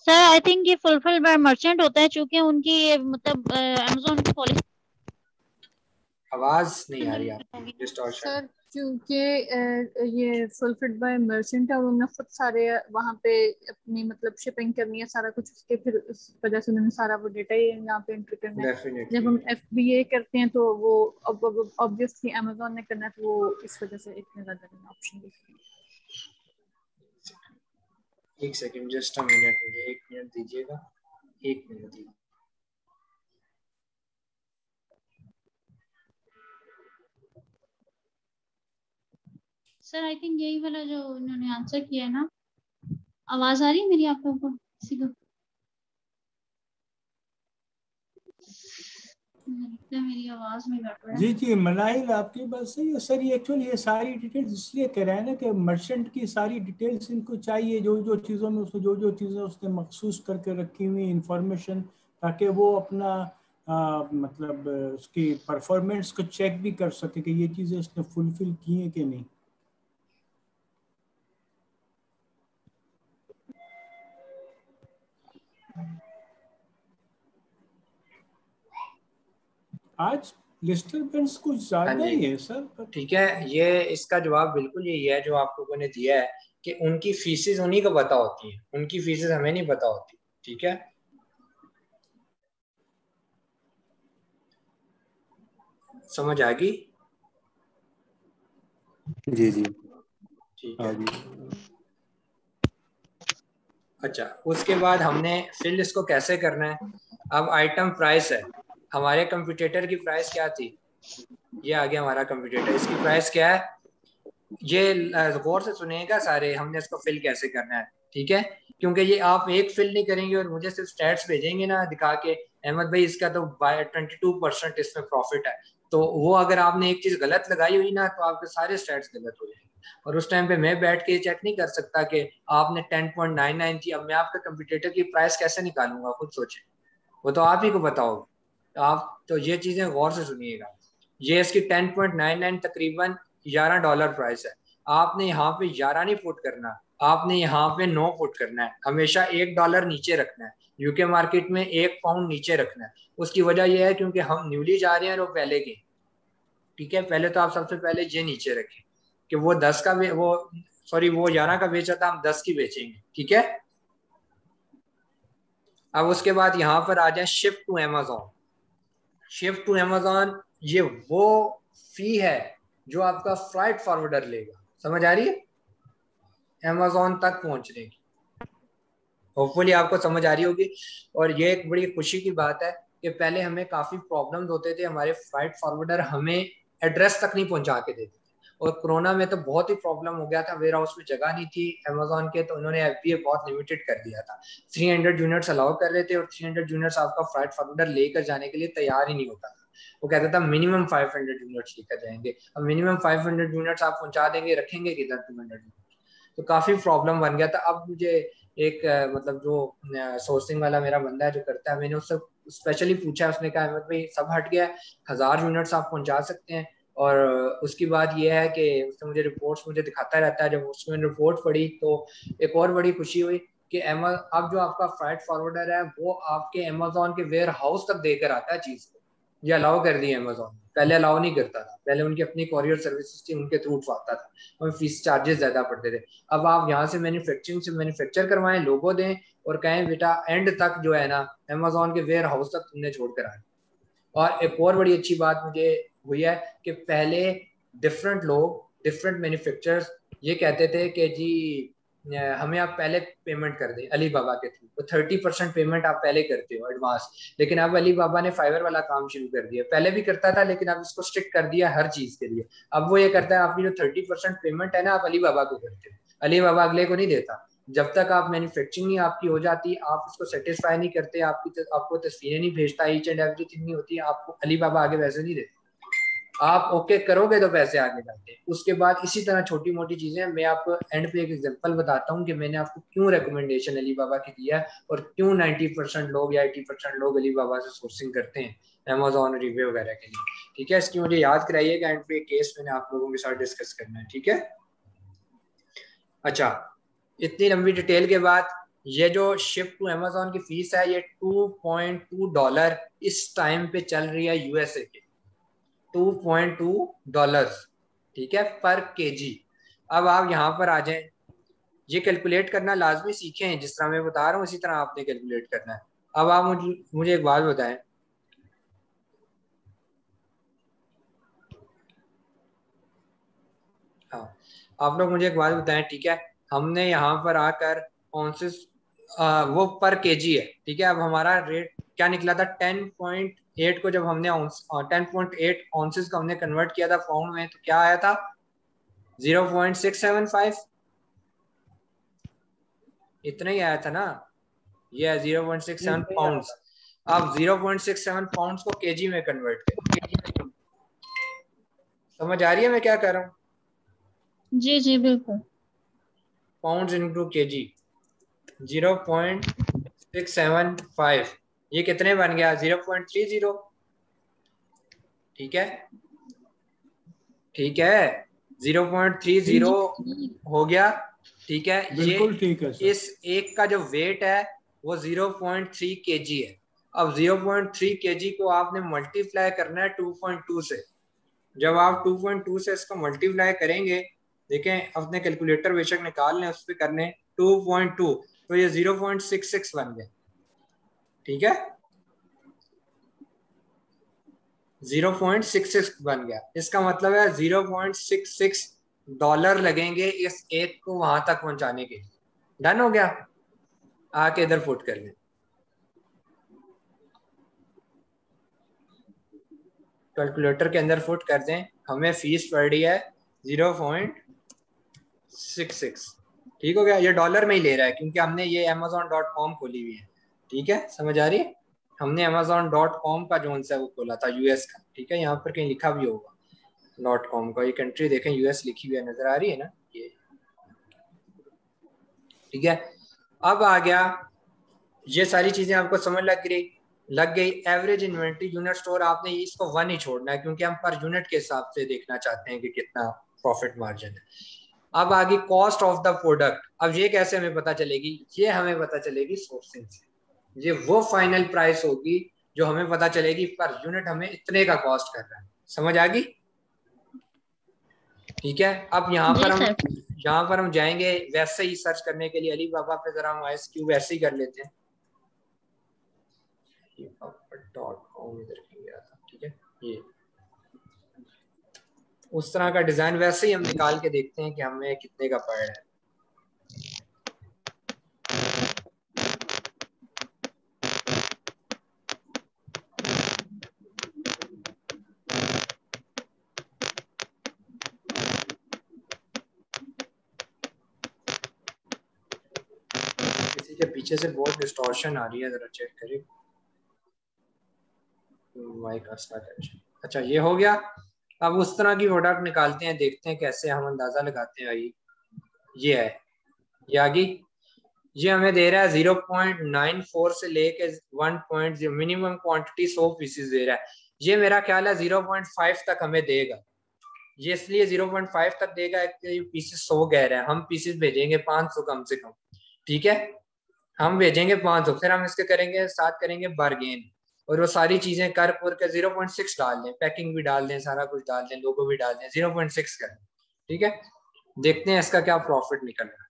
Speaker 5: सर आई थिंक ये फुलफिल बाय मर्चेंट होता है, चूंकि उनकी मतलब अमेज़न की पॉलिसी।
Speaker 1: आवाज नहीं आ रही आपकी, डिस्टॉर्शन।
Speaker 7: सर क्योंकि ये फुलफिल्ड बाय मर्चेंट है, उन्होंने खुद सारे वहाँ पे अपनी मतलब शिपिंग करनी है सारा कुछ, उसके फिर उस वजह से उन्होंने सारा वो डेटा यहाँ पे एंटर करना है।
Speaker 1: डेफिनेटली।
Speaker 7: जब हम FBA करते हैं तो वो ऑब्वियसली अमेजोन ने करना है, तो वो इस वजह से इतने ज्यादा ऑप्शन देखते हैं।
Speaker 1: एक सेकंड, जस्ट अ मिनट, मुझे 1 मिनट दीजिएगा, 1 मिनट दीजिए।
Speaker 5: सर आई थिंक यही वाला जो उन्होंने आंसर किया है ना। आवाज आ रही है मेरी आप लोगों को किसी को? लगता है मेरी आवाज में गड़बड़ है।
Speaker 3: जी जी मनाहिल, आपकी बात सही है सर। ये एक्चुअली ये सारी डिटेल्स इसलिए कह रहे हैं ना कि मर्चेंट की सारी डिटेल्स इनको चाहिए, जो जो चीज़ों में उसने जो चीज़ें उसने मखसूस करके रखी हुई इंफॉर्मेशन, ताकि वो अपना मतलब उसकी परफॉर्मेंस को चेक भी कर सके कि ये चीज़ें उसने फुलफिल की हैं कि नहीं। आज डिस्टर्बेंस कुछ ज्यादा ही है सर।
Speaker 1: ठीक है, ये इसका जवाब बिल्कुल यही है जो आप लोगों ने दिया है, कि उनकी फीसेस उन्हीं को पता होती हैं, उनकी फीसेस हमें नहीं पता होती, ठीक है। समझ आ गई?
Speaker 2: जी जी
Speaker 1: ठीक है। अच्छा, उसके बाद हमने फिल इसको कैसे करना है। अब आइटम प्राइस है, हमारे कंप्यूटेटर की प्राइस क्या थी? ये आ गया हमारा कंप्यूटेटर, इसकी प्राइस क्या है? ये गौर से सुनिएगा सारे, हमने इसको फिल कैसे करना है, ठीक है। क्योंकि ये आप एक फिल नहीं करेंगे और मुझे सिर्फ स्टैट्स भेजेंगे ना दिखा के, अहमद भाई इसका तो 22% इसमें प्रॉफिट है, तो वो अगर आपने एक चीज गलत लगाई हुई ना, तो आपके सारे स्टैट्स गलत हो जाएंगे। और उस टाइम पे मैं बैठ के चेक नहीं कर सकता कि आपने 10.99 थी, अब मैं आपके कंप्यूटेटर की प्राइस कैसे निकालूंगा? खुद सोचे, वो तो आप ही को बताओगे। आप तो ये चीजें गौर से सुनिएगा। ये इसकी 10.99 तकरीबन $11 प्राइस है। आपने यहाँ पे 11 नहीं फुट करना, आपने यहाँ पे 9 फुट करना है, हमेशा $1 नीचे रखना है, यूके मार्केट में 1 पाउंड नीचे रखना है। उसकी वजह यह है क्योंकि हम न्यूली जा रहे हैं और पहले के, ठीक है। पहले तो आप सबसे पहले ये नीचे रखें कि वो 10 का वो 11 का बेचा था, हम 10 की बेचेंगे, ठीक है। अब उसके बाद यहाँ पर आ जाए shift to Amazon. Shift to Amazon ये वो फी है जो आपका फ्राइट फॉरवर्डर लेगा, समझ आ रही है, अमेज़न तक पहुंचने की। होपफुली आपको समझ आ रही होगी। और ये एक बड़ी खुशी की बात है कि पहले हमें काफ़ी प्रॉब्लम्स होते थे, हमारे फ्राइट फॉरवर्डर हमें एड्रेस तक नहीं पहुंचा के देते थे। और कोरोना में तो बहुत ही प्रॉब्लम हो गया था, वेयर हाउस में जगह नहीं थी अमेज़न के, तो उन्होंने FBA बहुत लिमिटेड कर दिया था। 300 यूनिट्स अलाउ कर रहे थे और 300 यूनिट्स आपका फ्राइट फॉरवर्डर लेकर जाने के लिए तैयार ही नहीं होता था। वो कहता था मिनिमम 500 यूनिट्स लेकर जाएंगे। अब मिनिमम 500 यूनिट्स आप पहुंचा देंगे, रखेंगे किधर 200 यूनिट्स, तो काफ़ी प्रॉब्लम बन गया था। अब मुझे एक मतलब जो सोर्सिंग वाला मेरा बंदा है जो करता है, मैंने उससे स्पेशली पूछा, उसने कहा अहमद भाई सब हट गया है, 1000 यूनिट्स आप पहुंचा सकते हैं। और उसकी बात यह है कि उसने मुझे रिपोर्ट्स मुझे दिखाता रहता है, जब उसमें रिपोर्ट पढ़ी तो एक और बड़ी खुशी हुई कि अब जो आपका फ्राइट फॉरवर्डर है वो आपके अमेज़न के वेयर हाउस तक देकर आता है चीज़ को। ये अलाउ कर दिया अमेज़न, पहले अलाउ नहीं करता था, पहले उनकी अपनी कॉरियर सर्विसेज थी, उनके थ्रू आता था, और फीस चार्जेस ज़्यादा पड़ते थे। अब आप यहाँ से मैन्युफैक्चरिंग से मैन्युफैक्चर करवाएं, लोगो दें और कहें बेटा एंड तक जो है ना अमेज़न के वेयर हाउस तक तुमने छोड़ कर आए। और एक और बड़ी अच्छी बात मुझे हुई है कि पहले डिफरेंट लोग, डिफरेंट मैन्युफैक्चरर्स ये कहते थे कि जी हमें आप पहले पेमेंट कर दें अली बाबा के थ्रू, तो 30% पेमेंट आप पहले करते हो एडवांस। लेकिन अब अली बाबा ने फाइवर वाला काम शुरू कर दिया, पहले भी करता था लेकिन अब इसको स्ट्रिक्ट कर दिया हर चीज के लिए। अब वो ये करता है आपकी जो 30% पेमेंट है ना, आप अली बाबा को करते हो, अली बाबा अगले को नहीं देता। जब तक आप मैन्युफैक्चरिंग नहीं आपकी हो जाती, आप उसको सेटिस्फाई नहीं करते, आपको तस्वीरें नहीं भेजता, ईच एंड एवरीथिंग नहीं होती, आपको अली बाबा आगे वैसे नहीं देते। आप ओके करोगे तो पैसे आगे जाते हैं। उसके बाद इसी तरह छोटी मोटी चीजें, मैं आपको एंड पे एक एग्जांपल बताता हूँ कि मैंने आपको क्यों रिकमेंडेशन अली बाबा की दिया है और क्यों 90% लोग या 80% लोग अली बाबा से सोर्सिंग करते हैं अमेज़न रिव्यू वगैरह के लिए, ठीक है। इसकी मुझे याद कराइएगा, एंड पे केस मैंने आप लोगों के साथ डिस्कस करना है, ठीक है। अच्छा, इतनी लंबी डिटेल के बाद ये जो शिफ्ट टू अमेज़न की फीस है ये $2.2 इस टाइम पे चल रही है यूएसए के, $2.2, ठीक है, पर केजी। अब आप यहाँ पर आ जाएं, ये कैलकुलेट करना लाजमी सीखें, जिस तरह मैं बता रहा हूँ इसी तरह आपने कैलकुलेट करना है। अब आप मुझे एक बात बताएं, हाँ आप लोग मुझे एक बात बताएं, ठीक है। हमने यहाँ पर आकर ऑन्सेस वो पर केजी है, ठीक है। अब हमारा रेट क्या निकला था 10.8 को, जब हमने 10.8 ऑन्सेस को हमने कन्वर्ट किया था पाउंड में तो क्या आया था 0.675, इतना ही आया था ना, ये 0.67 पाउंड्स। अब 0.67 पाउंड्स को केजी में कन्वर्ट करें, समझ आ रही है मैं क्या कर रहा हूँ?
Speaker 5: जी जी बिल्कुल।
Speaker 1: पाउंड्स इनटू केजी 0.675, ये कितने बन गया 0.30, ठीक है, ठीक है 0.30 हो गया, ठीक है।
Speaker 3: बिल्कुल ठीक है सर।
Speaker 1: इस एक का जो वेट है वो 0.3 kg है। अब 0.3 kg को आपने मल्टीप्लाई करना है 2.2 से। जब आप 2.2 से इसको मल्टीप्लाई करेंगे, देखें अपने कैलकुलेटर बेशक निकाल लें, उस पर करने 2.2 तो ये 0.66 बन गया, ठीक है 0.66 बन गया। इसका मतलब है $0.66 लगेंगे इस एक को वहां तक पहुंचाने के लिए। डन हो गया, आके इधर फुट कर लें, कैलकुलेटर के अंदर फुट कर दें, हमें फीस पड़ रही है 0.66, ठीक हो गया। ये डॉलर में ही ले रहा है क्योंकि हमने ये amazon.com खोली हुई है, ठीक है, समझ आ रही है। हमने amazon.com का जो है वो खोला था यूएस का, ठीक है, यहाँ पर कहीं लिखा भी होगा .com का, ये कंट्री देखें यूएस लिखी हुई है, नजर आ रही है ना ये, ठीक है। अब आ गया, ये सारी चीजें आपको समझ लग रही, लग गई। एवरेज इन्वेंट्री यूनिट स्टोर आपने इसको 1 ही छोड़ना है क्योंकि हम पर यूनिट के हिसाब से देखना चाहते हैं कि कितना प्रॉफिट मार्जिन है। अब आगे कॉस्ट ऑफ द प्रोडक्ट। अब ये कैसे हमें पता चलेगी? ये हमें पता चलेगी सोर्सिंग से। ये वो फाइनल प्राइस होगी जो हमें पता चलेगी पर यूनिट हमें इतने का कॉस्ट कर रहा है। समझ आ गई? ठीक है। अब यहाँ पर हम जाएंगे वैसे ही सर्च करने के लिए अली बाबा पे, जरा हम ISQ वैसे ही कर लेते हैं। .com इधर गया था, ठीक है। ये उस तरह का डिजाइन वैसे ही हम निकाल के देखते हैं कि हमें कितने का पड़ रहा है। किसी के पीछे से बहुत डिस्टॉर्शन आ रही है, जरा चेक करिए माइक अच्छा ये हो गया। अब उस तरह की प्रोडक्ट निकालते हैं, देखते हैं कैसे हम अंदाजा लगाते हैं। ये है, ये आ गई। ये हमें दे रहा है 0.94 से लेके 1.0, मिनिमम क्वांटिटी 100 पीसेस दे रहा है। ये मेरा ख्याल है 0.5 तक हमें देगा। ये इसलिए 0.5 तक देगा कि पीसेस 100 कह रहा है, हम पीसेस भेजेंगे 500 कम से कम, ठीक है। हम भेजेंगे 500, फिर हम इसके करेंगे साथ करेंगे बारगेन, और वो सारी चीजें कर पुर के 0.6 डाल दें, पैकिंग भी डाल दें, सारा कुछ डाल दें, लोगो भी डाल दें, 0.6 कर दें, ठीक है। देखते हैं इसका क्या प्रॉफिट निकल रहा है।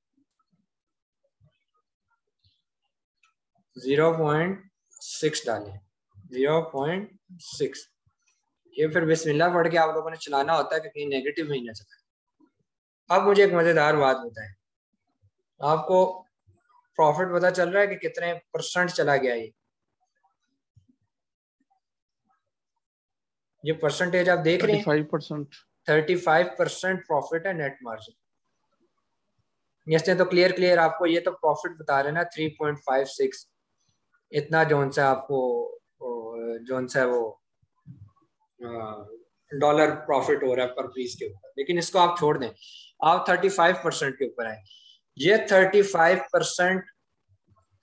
Speaker 1: 0.6 डालें, 0.6। ये फिर बिस्मिल्लाह पढ़ के आप लोगों ने चलाना होता है कि कहीं नेगेटिव नहीं ना चला। अब मुझे एक मजेदार बात बताएं, आपको प्रॉफिट पता चल रहा है कि कितने % चला गया? ये परसेंटेज आप देख रहे हैं, 35% प्रॉफिट है नेट मार्जिन। इसने तो क्लियर आपको ये तो प्रॉफिट बता रहे हैं ना 3.56, इतना जोन सा आपको जोन सा वो डॉलर प्रॉफिट हो रहा है पर पीस के ऊपर। लेकिन इसको आप छोड़ दें, आप 35% के ऊपर आए। ये 35%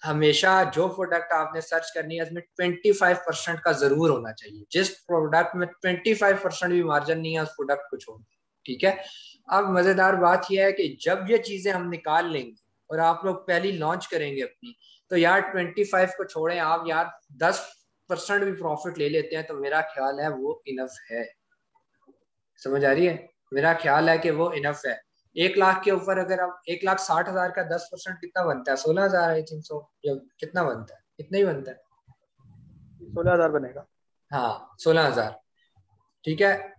Speaker 1: हमेशा जो प्रोडक्ट आपने सर्च करनी है उसमें 25% का जरूर होना चाहिए। जिस प्रोडक्ट में 25% भी मार्जिन नहीं है उस प्रोडक्ट को छोड़, ठीक है। अब मजेदार बात यह है कि जब ये चीजें हम निकाल लेंगे और आप लोग पहली लॉन्च करेंगे अपनी, तो यार 25 को छोड़ें, आप यार 10% भी प्रॉफिट ले लेते हैं तो मेरा ख्याल है वो इनफ है। समझ आ रही है? मेरा ख्याल है कि वो इनफ है। 1 लाख के ऊपर अगर आप 1,60,000 का 10% कितना बनता है? 16,000 आई थिंक सो, या कितना बनता है? इतना ही बनता है,
Speaker 4: 16,000 बनेगा।
Speaker 1: हाँ 16,000, ठीक है।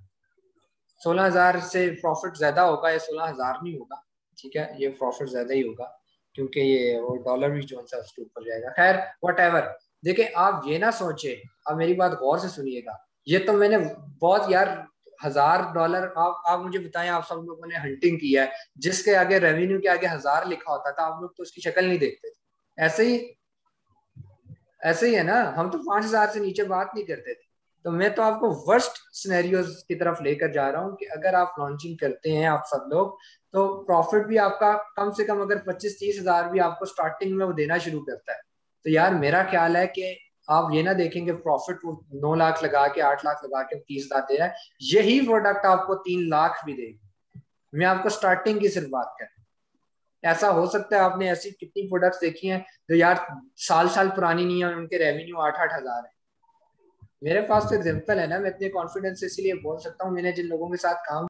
Speaker 1: 16,000 से प्रॉफिट ज्यादा होगा, या 16,000 नहीं होगा, ठीक है। ये प्रॉफिट ज्यादा ही होगा क्योंकि ये वो डॉलर भी जो सा उसके ऊपर जाएगा। खैर व्हाटएवर, देखिए आप ये ना सोचे, अब मेरी बात गौर से सुनिएगा। ये तो मैंने बहुत यार $1,000, आप मुझे बताएं, आप सब लोगों ने हंटिंग किया है, जिसके आगे रेवेन्यू के आगे 1000 लिखा होता था, आप लोग तो उसकी शक्ल नहीं देखते थे। ऐसे ही है ना, हम तो 5,000 से नीचे बात नहीं करते थे। तो मैं तो आपको वर्स्ट सिनेरियोज की तरफ लेकर जा रहा हूँ कि अगर आप लॉन्चिंग करते हैं आप सब लोग, तो प्रॉफिट भी आपका कम से कम अगर 25-30 हजार भी आपको स्टार्टिंग में वो देना शुरू करता है, तो यार मेरा ख्याल है कि आप ये ना देखेंगे प्रॉफिट 9 लाख लगा के 8 लाख लगा के 30,000 दे रहा है, यही प्रोडक्ट आपको 3 लाख भी देगा। मैं आपको स्टार्टिंग की सिर्फ बात कर, ऐसा हो सकता है आपने ऐसी कितनी प्रोडक्ट्स देखी हैं जो यार साल पुरानी नहीं है, उनके रेवेन्यू 8-8 हजार है। मेरे पास तो एग्जाम्पल है ना, मैं इतने कॉन्फिडेंस से इसीलिए बोल सकता हूँ, मैंने जिन लोगों के साथ काम